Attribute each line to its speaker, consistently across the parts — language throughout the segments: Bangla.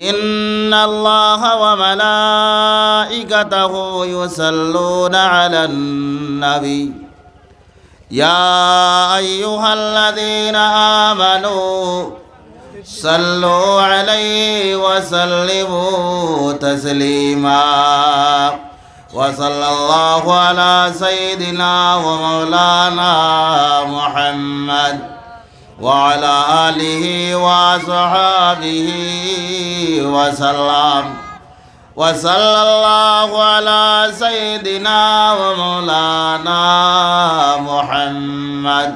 Speaker 1: إن الله وملائكته يصلون على النبي يا أيها الذين آمنوا صلوا عليه وسلموا تسليما وصلى الله على سيدنا ومولانا محمد وعلى آله وصحابه وسلم وصلى الله على سيدنا ومولانا محمد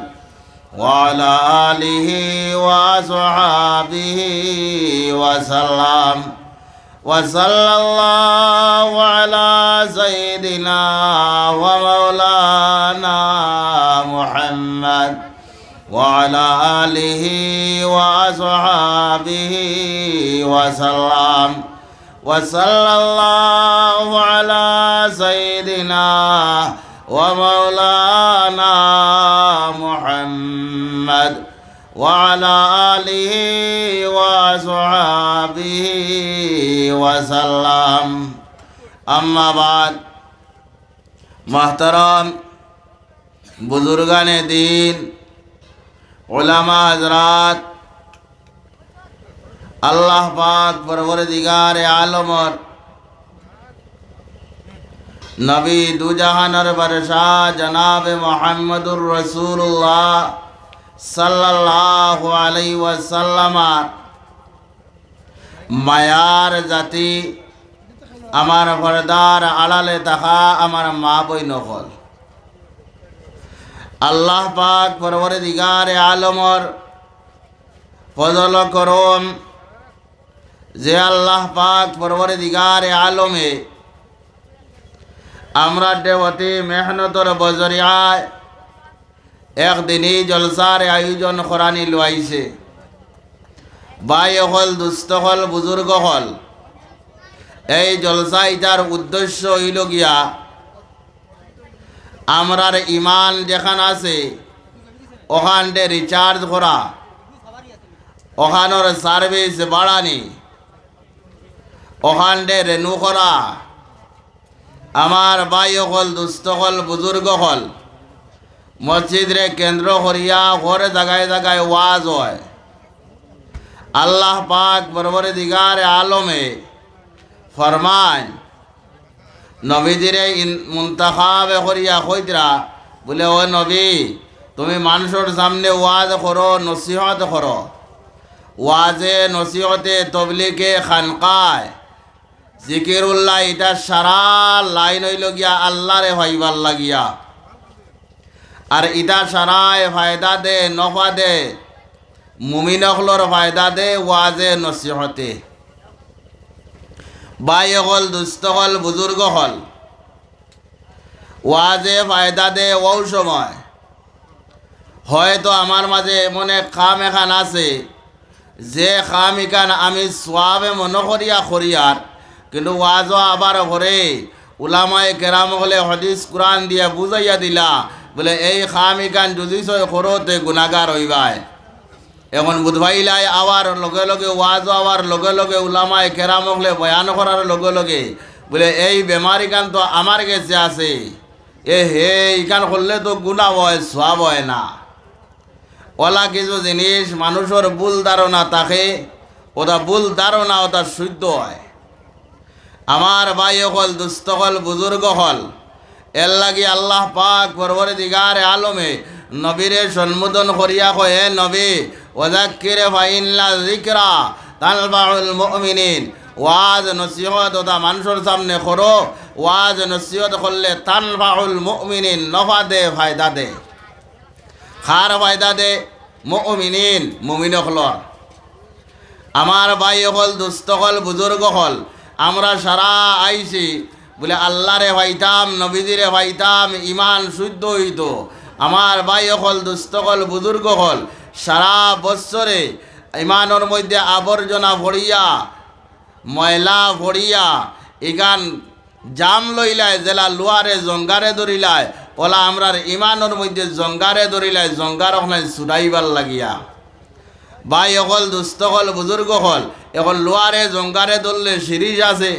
Speaker 1: وعلى آله وصحابه وسلم وصلى الله على سيدنا ومولانا محمد وعلى آله وأصحابه وسلم وصلى الله على سيدنا ومولانا محمد وعلى آله وأصحابه وسلم أما بعد محترم बुजुर्गान दीन उलमा हजरात अल्लाह पाक परवरदिगार आलमर नबी दुजाहानर बरसा जनाब मुहम्मदुर रसूलुल्लाह सल्लल्लाहु अलैहि वसल्लम मायार जाति आमार फरदार आड़ाले थाका आमार मा बइन हल আল্লাহ পাক পরবর্তীকারে আলমর ফজল করম যে আল্লাহ পাক পরবর্তীকারে আলমে আমরা দেবতে মেহনতর বজরিয়ায় একদিনই জলসার আয়োজন করানি লইছে বাই হল দুস্থ হল বুজুর্গ হল এই জলসা ইটার উদ্দেশ্য হইল গিয়া আমরার ইমান যেখান আছে ওখানটে রিচার্জ করা ওখানোর সার্ভিস বাড়ানি ওখানটে রেনু করা আমার ভাই হল দুস্থ হল বুজুর্গ হল মসজিদ রে কেন্দ্র করিয়া ঘরে জায়গায় জায়গায় ওয়াজ হয় আল্লাহ পাক পরবর্তীকার আলমে ফরমান নবীজিরে মুন্তাখাবে করিয়া কইতরা বলে ও নবী তুমি মানুষের সামনে ওয়াজ করো নসিহত করো ওয়াজে নসিহতে তবলিগে খানকায় জিকিরুল্লাহ এটা সারা লাইন হইল গিয়া আল্লাহরে ভাইবার লাগিয়া আর এটা সারায় ফায়দা দে নফা দে মুমিনকলর ফায়দা দে ওয়াজে নসিহতে বাই হল দুস্থ হল বুজুর্গ হল ওয়াজে ফায়দা দে ও সময় হয়তো আমার মাঝে মনে খাম এখান আছে যে খাম এখান আমি সোয়াবে মনে করিয়া করিয়ার কিন্তু ওয়াজও আবার ঘরে উলামায়ে কেরাম হলে হদিস কোরআন দিয়া বুঝাইয়া দিলা বলে এই খাম এখান যদি করতে গুনাহগার হইবায় এখন বুধবাইলাই আবার লগে লগে ওয়াজ আবার লগে লগে উলামায়ে কেরাম হলে বয়ান করার লগে লগে বলে এই বেমারি কান তো আমার কাছে আছে এ হে ইকান করলে তো গুনাহ হয় সওয়াব হয় না ওলা কিছু জিনিস মানুষের ভুল ধারণা থাকে ওটা ভুল ধারণা ওটা শুদ্ধ হয় আমার ভাই হল দুস্থ হল বুজুর্গ হল এর লাগি আল্লাহ পাক পরবর্তীকার আলমে নবীরে সম্বোধন করিয়া কয়ে নবী ওয়াযাক্কির ফাইন্না যিকরা তানফাউল মুমিনিন ওয়াজ নসিহত ওটা মানুষের সামনে করো ওয়াজ নসিহত করলে তানফাউল মুমিনিন নফা দে ফায়দা দে খার ফায়দা দে মুমিনিন মুমিন হলর আমার ভাই হল দুস্থ হল বুজুর্গ হল আমরা সারা আইছি বলে আল্লাহরে ভাইতাম নবীজিরে ভাইতাম ইমান শুদ্ধ হইত আমার ভাই হল দুস্থ হল বুজুর্গ হল সারা বৎসরে ইমানের মধ্যে আবর্জনা ভরিয়া ময়লা ভরিয়া ইগান জাম লইলায় জেলা লুয়ারে জঙ্গারে ধরিলায় ওলা আমরার ইমানের মধ্যে জঙ্গারে ধরিলায় জঙ্গার ওখানে ছুটাইবার লাগিয়া ভাই অকল দুস্থ হল বুজুর্গ হল এখন লোয়ারে জঙ্গারে ধরলে শিরিষ আছে,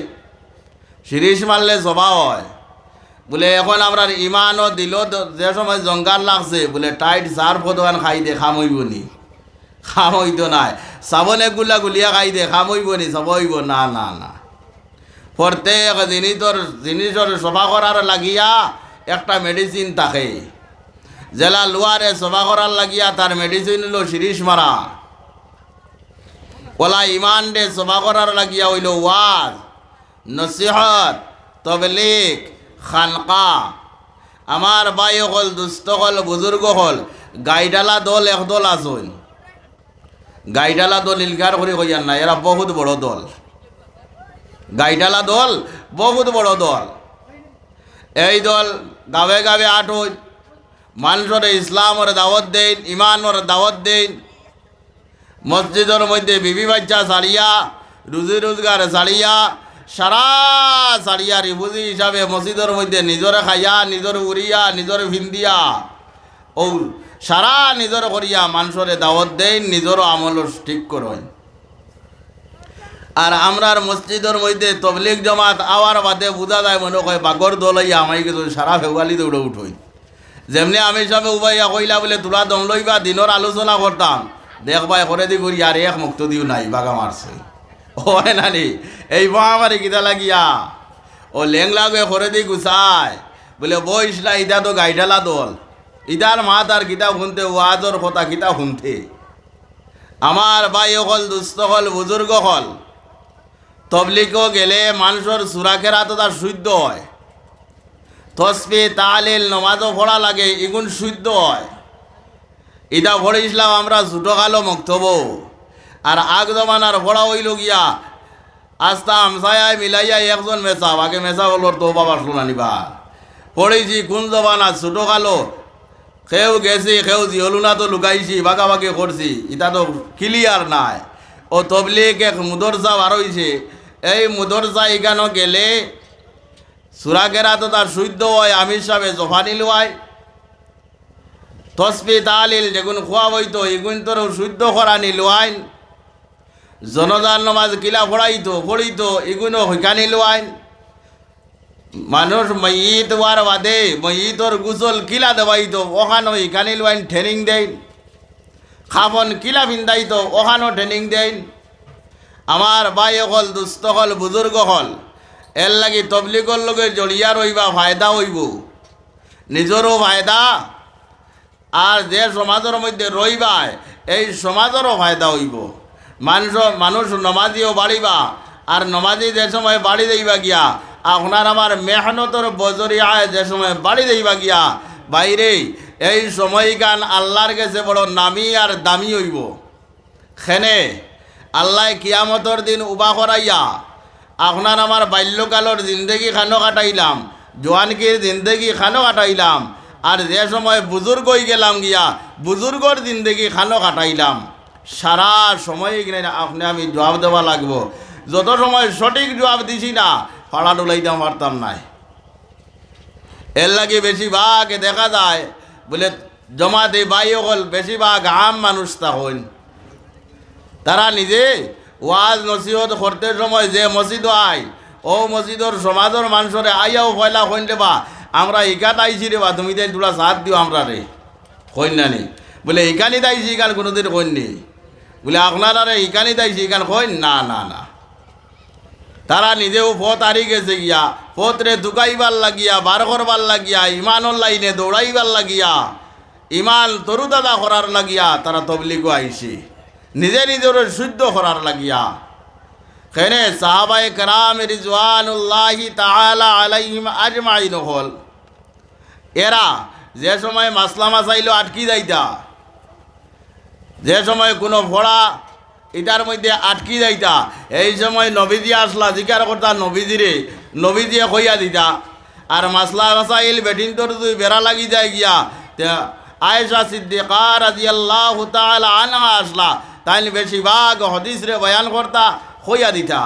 Speaker 1: শিরিষ মারলে জবা হয়। বলে এখন আমরা ইমানও দিল যে সময় জঙ্গার লাগছে বলে টাইট সার ফদোয়ান খাই দে খামইব নি, খামইত নাই। সাবনে গুলা গুলিয়া খাই দে খামইব নি, সবইব না না না। প্রত্যেক জিনিসের সভা করার লাগিয়া একটা মেডিসিন থাকে। জেলা লোয়ারে সভা করার লাগিয়া তার মেডিসিন হইল শিরিষ মারা। ওলা ইমান দে সভা করার লাগিয়া হইল ওয়াজ, নসিহত, তবলিগ, খানকা। আমার ভাই হল দুস্থ হল বুজুর্গ হল গাইডালা দল একদল আসুন। গাইডালা দল ইলকার করে কইয়ার না, এরা বহুত বড় দল। গাইডালা দল বহুত বড় দল। এই দল গাবে গাবে আটুন, মানুষের ইসলামের দাওয়াত দেন, ইমানের দাওয়াত দেন। মসজিদের মধ্যে বিবি বাচ্চা ছাড়িয়া, রুজি রোজগার ছাড়িয়া, সারা ছাড়িয়া রিফুজি হিসাবে মসজিদের মধ্যে নিজরে খাইয়া, নিজরে উড়িয়া, নিজরে ভিন্দিয়া ও সারা নিজর করিয়া মানুষের দাওয়াত দেন, নিজেরও আমল ঠিক করেন। আর আমরার মসজিদের মধ্যে তবলিগ জমাত আওয়ার বাদে বুঝা যায় মনে হয় বাগর দল হইয়া আমাই কিছু সারা ফেওয়ালি দৌড়ে উঠই। যেমনি আমি সবে উবাইয়া কইলা বলে তোলা দম লইবা দিনের আলোচনা করতাম, দেখবা করে দি করি আর এক মুক্ত দিও নাই বাগা মারছে। হয় নানি এই মহামারী কিতা লাগিয়া ও লেংলাগে করে দি গুছায় বলে বইসলা ইটা তো গাইডালা দল, ইটার মাত আর কিতা শুনতে ওয়াজর কথা কিতা শুনতে। আমার ভাই হল দুস্থ হল বুজুর্গ হল তবলিগও গেলে মানুষের সুরাখেরা তো তার শুদ্ধ হয়। তসবি তালিল নমাজও পড়া লাগে, এগুন শুদ্ধ হয়। এটা পড়েছিলাম আমরা ছোটো কালো মক্তব। আর আগ জমানার পড়া হইল গিয়া আস্তা আমসায় মিলাইয়া একজন মেসা আগে মেসা বলোর তো বাবা শোনানিবা পড়েছি কোন জমানা ছোটো কালো কেউ গেছি কেউ জিহলুনা তো লুকাইছি বাগাবাগি করছি, এটা তো ক্লিয়ার নাই। ও তবলিগ এক মুদরসা বার হইছে, এই মুদরসা এখানে গেলে সুরাকেরা তো তার শুদ্ধ হয়, আমির সাহেব জফানি লয়। তসবি তালিল যেগুন খোয়া হইতো এগুন তোর শুদ্ধ করানি লোয়াইন। জনজার নমাজ কিলা পড়িতো এগুলো হইকানি লোয়াইন। মানুষ ময়িত হওয়ার বাদে ময়িতর গুসল কিলা দেওয়াইতো ওখানো হইকানি লোয়াইন ট্রেনিং দেন। খাবন কিলা ভিন্দাইতো ওখানো ট্রেনিং দেন। আমার ভাই হল দুস্থ হল বুজুর্গ হল এর লাগি তবলিগর লগে জড়িয়া রইবা ফায়দা হইব, নিজেরও ফায়দা আর যে সমাজের মধ্যে রইবায় এই সমাজেরও ফায়দা হইব। মানুষ নমাজিও বাড়িবা আর নমাজি যে সময় বাড়ি দেইবা গিয়া আপনার আমার মেহনতর বজরিয়ায় যে সময় বাড়ি দেইবা গিয়া বাইরে এই সময়কান আল্লাহর কাছে বড় নামি আর দামি হইব। খেনে আল্লাহ কিয়ামতর দিন উবা করাইয়া আপনার আমার বাল্যকালর জিন্দগি খানো কাটাইলাম, জোয়ানকির জিন্দগি খানো কাটাইলাম, আর যে সময় বুজুর্গ হয়ে গেলাম গিয়া বুজুর্গর জিন্দগি খানো কাটাইলাম। সারা সময় কিনে আপনি আমি জবাব দেওয়া লাগবো। যত সময় সঠিক জবাব দিছি না পাড়া ডোলাইতে পারতাম নাই। এর লাগে বেশিরভাগ দেখা যায় বলে জমাতে বাই হল বেশিরভাগ আম মানুষ তখন তারা নিজে ওয়াজ নসিহত করতে সময় যে মসজিদ আয় ও মসজিদর সমাজের মানুষরে আইয়াও পয়লা হইলে বা আমরা একাত আইছি রে বা তুমি তাই তোরা সাথ দিও আমরা রে হইন না নি বলে এখানে দাইছি এখান কোনোদিন হইননি বলে আপনারা রে এখানে দাইছি এখান হইন না না না। তারা নিজেও পথ হারি গেছে গিয়া পথরে ঢুকাইবার লাগিয়া বার করবার লাগিয়া ইমানের লাইনে দৌড়াইবার লাগিয়া ইমান তরুদাদা করার লাগিয়া তারা তবলিগও আইছি নিজে নিজের শুদ্ধ করার লাগিয়া। কেনে সাহাবায়ে কেরাম রিজওয়ানুল্লাহি তাআলা আলাইহিম আজমাইন হল এরা যে সময় মাসলা মাসাইল আটকি যাইতা, যে সময় কোনো ফোড়া এটার মধ্যে আটকি যাইতা, এই সময় নবীজি আসলা জিকার করতা নবীজিরে, নবীজিয়ে কইয়া দিতা। আর মাসলা মাসাইল বেটিন তোর তুই বেড়া লাগি যায় গিয়া আয়েশা সিদ্দিকা রাদিয়াল্লাহু তাআলা আনহা আসলা, তাই বেশিরভাগ হদিস রে বয়ান করতা কইয়া দিতা।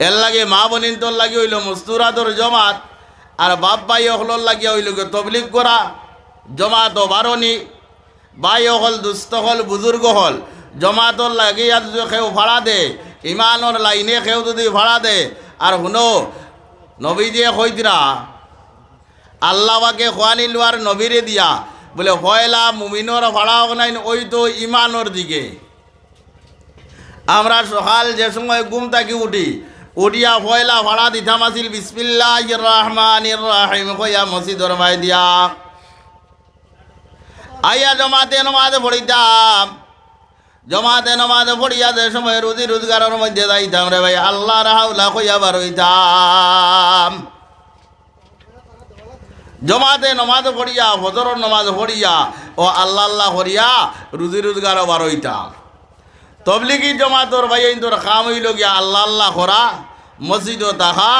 Speaker 1: এর লাগে মা বোনিন তোর লাগে হইল মুস্তুরাতর জমাত আর বাপ ভাই হলর লাগিয়া হইল তবলিগ করা জমাত ও বারণি ভাই হল দুস্থ হল বুজুর্গ হল জমাতর লাগিয়া যদি কেউ ভাড়া দে ইমানর লাইনে কেউ যদি ভাড়া দে আর শুনো নবী যে কইতরা আল্লাহকে খোয়ানি লোয়ার নবীরে দিয়া বলে হয়লা মুমিনর ভাড়া হোক নাই ওই তো ইমানর দিকে। আমরা সকাল যে সময় ঘুম থাকি উঠিয়া পয়লা ভাড়া দিতাম আসিল বিসমিল্লাহির রহমানির রহিম কইয়া মসজিদর ভাই দিয়া আইয়া জমাতে নমাজ পড়িতাম। জমাতে নমাজ পড়িয়া যে সময় রুজি রোজগারের মধ্যে যাইতাম রে ভাই আল্লাহ রাহাউলা কইয়া বার হইতাম। জমাতে নমাজ পড়িয়া ফজরের নমাজ পড়িয়া ও আল্লাহ আল্লাহ করিয়া রুজি রোজগার বার হইতাম। তবলিগি জমাতর ভাই তোর কাম হইল গিয়া আল্লাহ আল্লাহ করা মসজিদও থাকা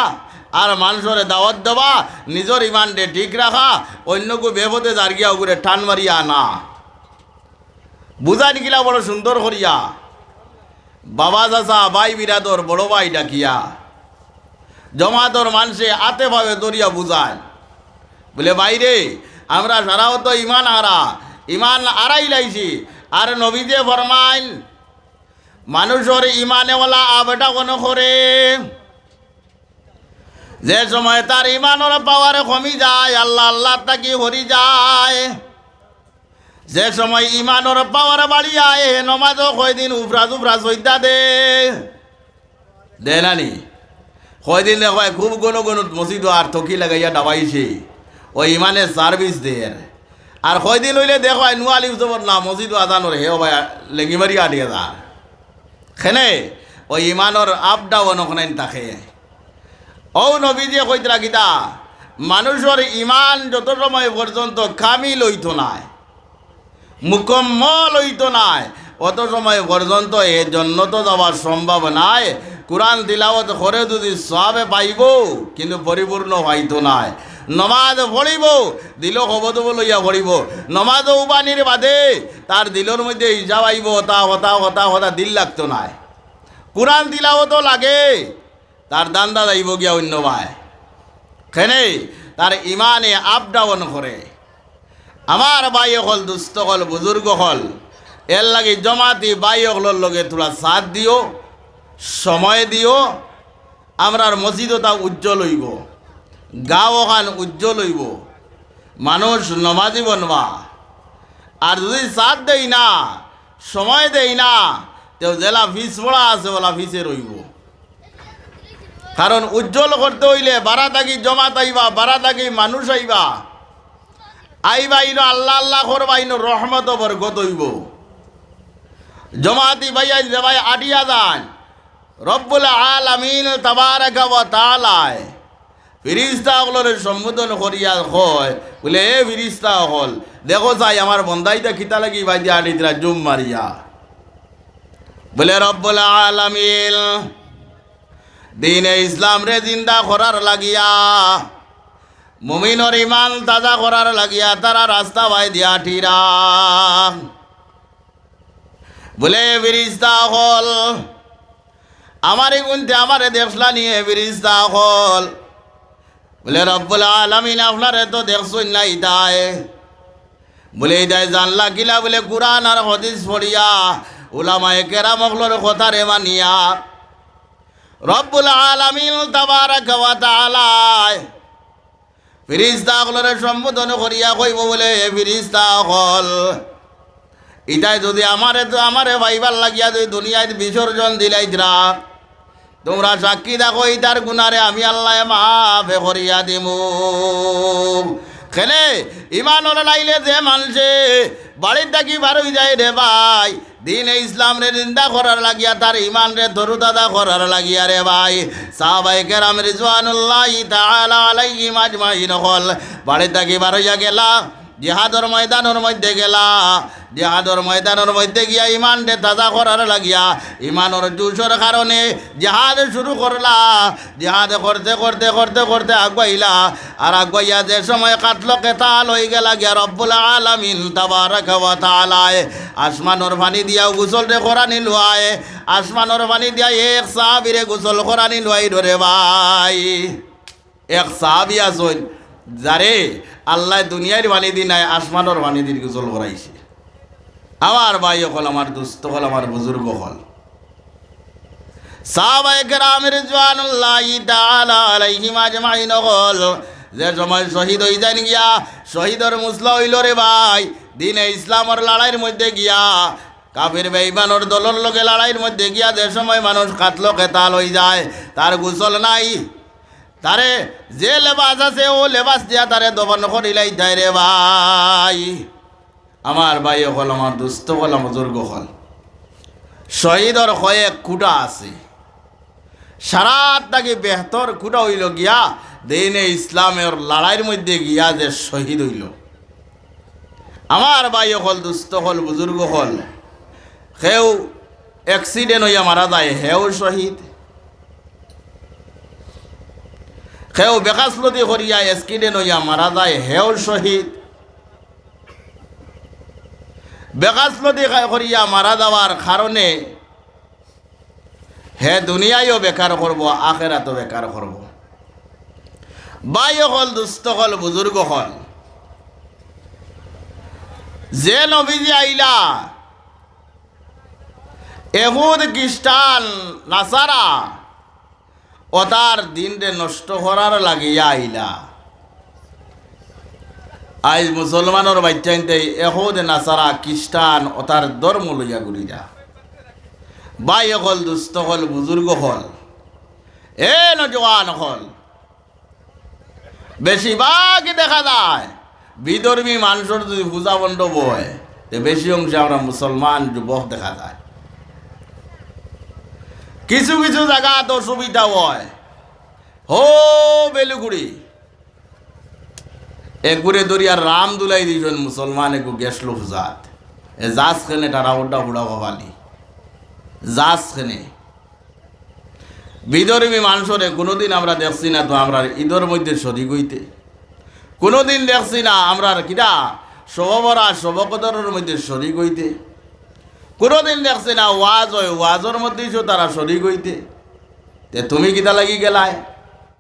Speaker 1: আর মানুষের দাওয়াত দেওয়া নিজের ইমানটে ঠিক রাখা অন্যকে বেপথে দাঁড়িয়া ওগুলো টান মারিয়া না বুঝাই গিলা বড় সুন্দর করিয়া বাবা চাচা ভাই বিরাদর বড় ভাই ডাকিয়া জমাতর মানুষে আতে ভাবে দরিয়া বুঝায় বলে বাইরে আমরা সারাও তো ইমান আড়াই লাইছি আর নবীজে ফরমাইল মানুষের ইমানেওয়ালা আবেটা কোনো করে যে সময় তার ইমানের পাওয়ারে কমি যায় আল্লাহ আল্লাহ তাকে হরি যায়। যে সময় ইমানের পাওয়ার বাড়ি যায় নমাজও কয়দিন উফরা সইতা দে নানি কয়দিন দেখো খুব কোনো মসজিদ আর থকি লাগাইয়া ডাবাইছে ওই ইমানের সার্ভিস দের আর কয়দিন হইলে দেখো নুয়ালি উৎসবর না মসজিদ আদানোর হে ভাই লেঙ্গি মারি আটিয়ে যার খেনে ওই ইমানোর আপ ডাউন ওখানে থাকে। ও নবীজি কইতরা গীতা মানুষের ইমান যত সময় পর্যন্ত কামিল হইতো নাই মুকম্মল হইতো নাই অত সময় পর্যন্ত এ জন্নত যাওয়ার সম্ভব নাই। কোরআন তিলাওয়াত করে যদি সবে পাইব কিন্তু পরিপূর্ণ হইতো নাই। নমাজ পড়িব দিল খবর লইয়া পড়িব নমাজ উবানির বাদে তার দিলর মধ্যে হিসাব আইব হতা হতা হতা হতা দিল লাগতো নাই। কোরআন তিলাওয়াতও লাগে তার দান্দা যাইব গিয়া অন্য ভাই খেনে তার ইমানে আপ ডাউন করে। আমার ভাই হল দুস্থ হল বুজুর্গ হল এর লাগে জমাতি ভাই হলর লগে তোরা সাথ দিও সময় দিও আমরার মসজিদটা উজ্জ্বল হইব গাঁও ওখান উজ্জ্বল হইব মানুষ নমাজি বনবা। আর যদি সাথ দেই না সময় দেই না তো জেলা ফিস পড়া আছে ওলা ফিসে রইব। কারণ উজ্জ্বল করতে হইলে বারা থাকি জমাত আইবা বারা থাকি মানুষ আইবা ইনো আল্লাহ আল্লাহ করবা ইনো রহমত বরকত হইব। জমাতি ভাইয়া ভাই আটিয়া যান রব্বুল আলামিন তাবারাকা ওয়া তাআলা ফিরিস্তা হলরে সম্বোধন করিয়া কয় বলে এ ফিরিস্তা হল দেখো চাই আমার বন্দাইটা খিতা লাগি ভাই দিয়া আটিতরা জুম মারিয়া বলে রব্বুল আলামিন দিনে ইসলাম রে জিন্দা করার লাগিয়া মুমিনর ইমান তাজা করার লাগিয়া তারা রাস্তা ভাই দিয়া ঠিরা বলে ফিরিস্তা হল আমারে গুনতে আমারে দেখলা নিয়ে ফিরিস্তা হল বলে রব্বুল আলামিন আপনারে তো দেখছই না ইদায় বলে ইদায় জানলা কিলা বলে কুরআন আর হাদিস পড়িয়া উলামায়ে কেরাম হলর কথা রে মানিয়া রব্বুল আলামিন তাবারাকা ওয়া তাআলা ফিরিস্তা হলরে সম্বোধন করিয়া কইব বলে ফিরিস্তা হল ইটাই যদি আমারে ভাইবার লাগিয়া যদি দুনিয়ায় বিসর্জন দিলাইতরা তোমরা সাক্ষী দেখো ইটার গুনারে আমি আল্লাহ মাফ করিয়া দিমু। খেলে ইমান লাইলে যে মানুষে বাড়ির থাকি বার হয়ে যায় রে ভাই দিন ইসলাম রে নিন্দা করার লাগিয়া তার ইমান রে দরুদাদা করার লাগিয়া রে ভাই সাহাবায়ে কেরাম রিজওয়ানুল্লাহি তাআলা আলাইহিম আজমাইন হল বাড়ির থাকি বার হইয়া গেলা জিহাদর ময়দানের মধ্যে গেলা জিহাদর ময়দানের মধ্যে গিয়া ইমান রে তাজা করার লাগিয়া ইমানের জোশর কারণে জিহাদ শুরু করলা জিহাদ করতে করতে করতে করতে আগুয়াইলা আর আগুয়াইয়া যে সময় কাটলো কেতাল হয়ে গেলা গিয়া রব্বুল আলামিন তাবারাকা ওয়া তাআলা আসমানের পানি দিয়া গোসল রে করানি লুয়ায় আসমানের পানি দিয়া এক সাহাবীরে গোসল করানি লুয়াই ধরে ভাই এক সাহাবী আসল যারে আল্লাহ দুনিয়ার বাণী দি নাই আসমানোর বাণী দিন গোসল করাইছে আমার ভাই হল, আমার দুস্থ হল, আমার বুজুর্গ হল, সাহাবায়ে কেরামের রিজওয়ানুল্লাহি তাআলা আলাইহিম আজমাইন হল, যে সময় শহীদ হয়ে যান গিয়া, শহীদর মুসলা হইল রে ভাই, দিনে ইসলামের লড়াইয়ের মধ্যে গিয়া, কাফির বেঈমানের দলের লগে লড়াইয়ের মধ্যে গিয়া যে সময় মানুষ কাতল কেতাল হয়ে যায়, তার গোসল নাই, তারে যে লেবাস আছে ও লেবাস দিয়া তারে দফন করিলাই দেয় রে ভাই। আমার ভাই হল, আমার দুস্থ হল, আমার বুজুর্গ হল, শহীদর কয়েক খুঁটা আছে, সারাত নাকি বেহতর খুঁটা হইল গিয়া দিনে ইসলামের লড়াইয়ের মধ্যে গিয়া যে শহীদ হইল। আমার ভাই হল, দুস্থ হল, বুজুর্গ হল, হেউ অ্যাক্সিডেন্ট হইয়া মারা যায়, হেউ শহীদ, হেউ বেকাসলতি করিয়া অ্যাক্সিডেন্ট হইয়া মারা যায়, হেউ শহীদ। বেকাসলতি করিয়া মারা যাওয়ার কারণে হে দুনিয়ায়ও বেকার করব, আখেরাতও বেকার করব। ভাই হল, দুস্থ হল, বুজুর্গ হল, যে নবীজি আইলা এহুদ খ্রিস্টান নাসারা ও তার দিনরে নষ্ট করার লাগিয়া আইলা, আজ মুসলমানের বাচ্চাইতে এহুদ নাসারা খ্রিস্টান ও তার ধর্ম লইয়া ঘুরিয়া। ভাই হল, দুস্থ হল, বুজুর্গ হল, এ নজওয়ান হল, বেশিরভাগই দেখা যায় বিধর্মী মানুষের যদি পূজা মণ্ডপ হয়, বেশি অংশে আমরা মুসলমান যুবক দেখা যায়। কিছু কিছু জায়গা তো সুবিধা হয়, হো বেলুগুড়ি একগুড়ে দরিয়ার রাম দুলাই দিয়েছেন মুসলমান একটু গেসলো পূজাত, এ জাস খেনে তারা ওটা বুড়া ভবালি জাস খেনে। বিধর্মী মানুষরে কোনোদিন আমরা দেখছি না তো আমরা ঈদের মধ্যে শরিক হইতে, কোনোদিন দেখছি না আমরা কিরা সবরা সবকদরের মধ্যে শরিক হইতে, কোনোদিন দেখছি না ওয়াজ হয় ওয়াজের মধ্যেই তারা শরিক হইতে। তে তুমি কিতা লাগি গেলায়?